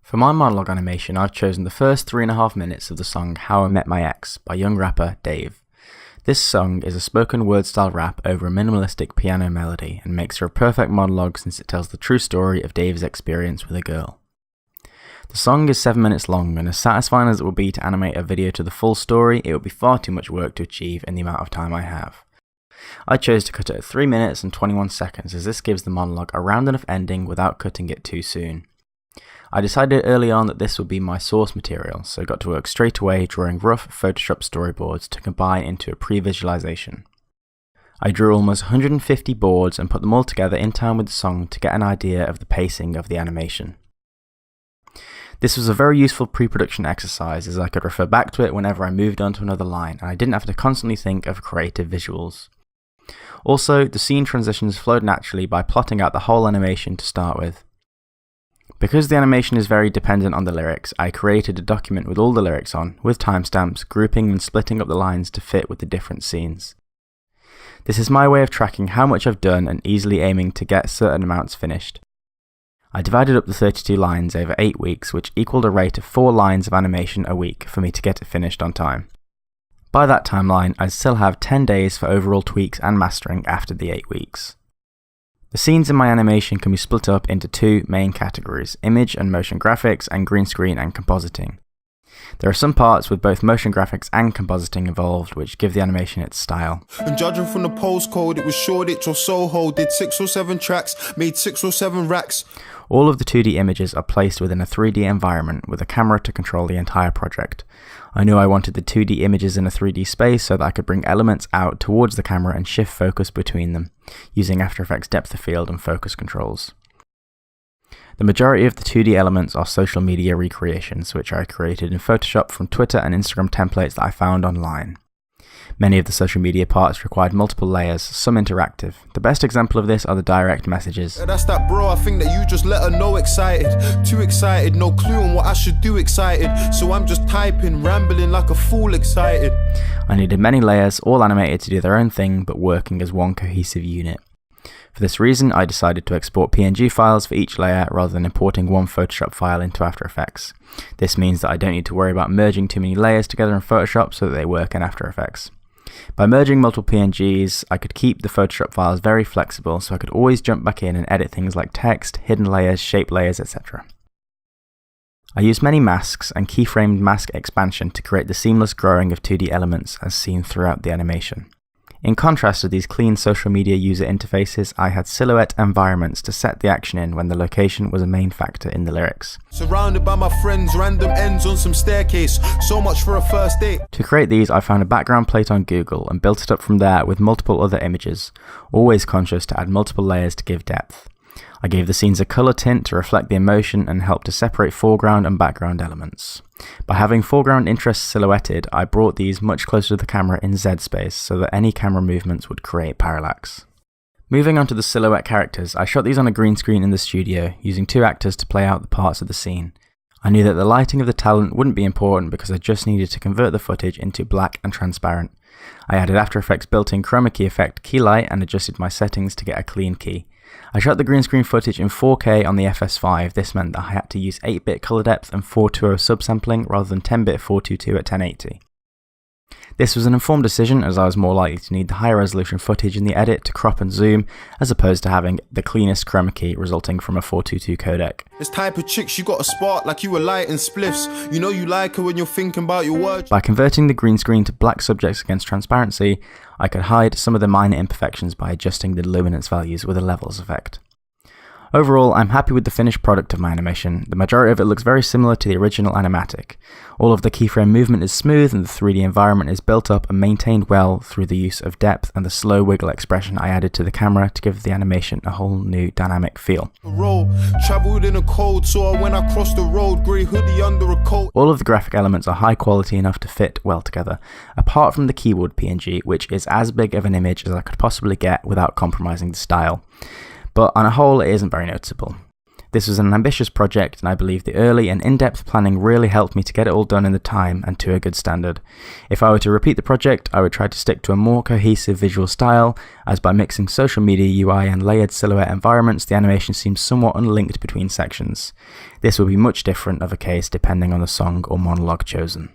For my monologue animation, I've chosen the first 3.5 minutes of the song How I Met My Ex by young rapper Dave. This song is a spoken word style rap over a minimalistic piano melody and makes for a perfect monologue since it tells the true story of Dave's experience with a girl. The song is 7 minutes long, and as satisfying as it would be to animate a video to the full story, it would be far too much work to achieve in the amount of time I have. I chose to cut it at 3 minutes and 21 seconds as this gives the monologue a round enough ending without cutting it too soon. I decided early on that this would be my source material, so got to work straight away drawing rough Photoshop storyboards to combine into a pre-visualization. I drew almost 150 boards and put them all together in time with the song to get an idea of the pacing of the animation. This was a very useful pre-production exercise as I could refer back to it whenever I moved on to another line and I didn't have to constantly think of creative visuals. Also, the scene transitions flowed naturally by plotting out the whole animation to start with. Because the animation is very dependent on the lyrics, I created a document with all the lyrics on, with timestamps, grouping and splitting up the lines to fit with the different scenes. This is my way of tracking how much I've done and easily aiming to get certain amounts finished. I divided up the 32 lines over 8 weeks, which equaled a rate of 4 lines of animation a week for me to get it finished on time. By that timeline, I'd still have 10 days for overall tweaks and mastering after the 8 weeks. The scenes in my animation can be split up into 2 main categories, image and motion graphics and green screen and compositing. There are some parts with both motion graphics and compositing involved which give the animation its style. And judging from the postcode, it was Shoreditch or Soho, did 6 or 7 tracks, made 6 or 7 racks. All of the 2D images are placed within a 3D environment with a camera to control the entire project. I knew I wanted the 2D images in a 3D space so that I could bring elements out towards the camera and shift focus between them, using After Effects depth of field and focus controls. The majority of the 2D elements are social media recreations, which I created in Photoshop from Twitter and Instagram templates that I found online. Many of the social media parts required multiple layers, some interactive. The best example of this are the direct messages. That's that bro, I think that you just let her know excited. Too excited, no clue on what I should do excited. So I'm just typing, rambling like a fool excited. I needed many layers, all animated to do their own thing, but working as one cohesive unit. For this reason, I decided to export PNG files for each layer rather than importing one Photoshop file into After Effects. This means that I don't need to worry about merging too many layers together in Photoshop so that they work in After Effects. By merging multiple PNGs, I could keep the Photoshop files very flexible so I could always jump back in and edit things like text, hidden layers, shape layers, etc. I used many masks and keyframed mask expansion to create the seamless growing of 2D elements as seen throughout the animation. In contrast to these clean social media user interfaces, I had silhouette environments to set the action in when the location was a main factor in the lyrics. Surrounded by my friends, random ends on some staircase, so much for a first date. To create these, I found a background plate on Google and built it up from there with multiple other images, always conscious to add multiple layers to give depth. I gave the scenes a colour tint to reflect the emotion and help to separate foreground and background elements. By having foreground interests silhouetted, I brought these much closer to the camera in Z space so that any camera movements would create parallax. Moving on to the silhouette characters, I shot these on a green screen in the studio, using 2 actors to play out the parts of the scene. I knew that the lighting of the talent wouldn't be important because I just needed to convert the footage into black and transparent. I added After Effects built-in chroma key effect key light and adjusted my settings to get a clean key. I shot the green screen footage in 4K on the FS5, this meant that I had to use 8-bit colour depth and 420 subsampling rather than 10-bit 422 at 1080. This was an informed decision as I was more likely to need the higher resolution footage in the edit to crop and zoom as opposed to having the cleanest chroma key resulting from a 422 codec. This type of chick, she got a spark like you were lighting spliffs. You know you like her when you're thinking about your words. By converting the green screen to black subjects against transparency, I could hide some of the minor imperfections by adjusting the luminance values with a levels effect. Overall, I'm happy with the finished product of my animation. The majority of it looks very similar to the original animatic. All of the keyframe movement is smooth and the 3D environment is built up and maintained well through the use of depth and the slow wiggle expression I added to the camera to give the animation a whole new dynamic feel. Traveled in a cold sore when I crossed the road, grey hoodie under a coat. All of the graphic elements are high quality enough to fit well together, apart from the keyboard PNG, which is as big of an image as I could possibly get without compromising the style. But on a whole, it isn't very noticeable. This was an ambitious project, and I believe the early and in-depth planning really helped me to get it all done in the time and to a good standard. If I were to repeat the project, I would try to stick to a more cohesive visual style, as by mixing social media UI and layered silhouette environments, the animation seems somewhat unlinked between sections. This will be much different of a case depending on the song or monologue chosen.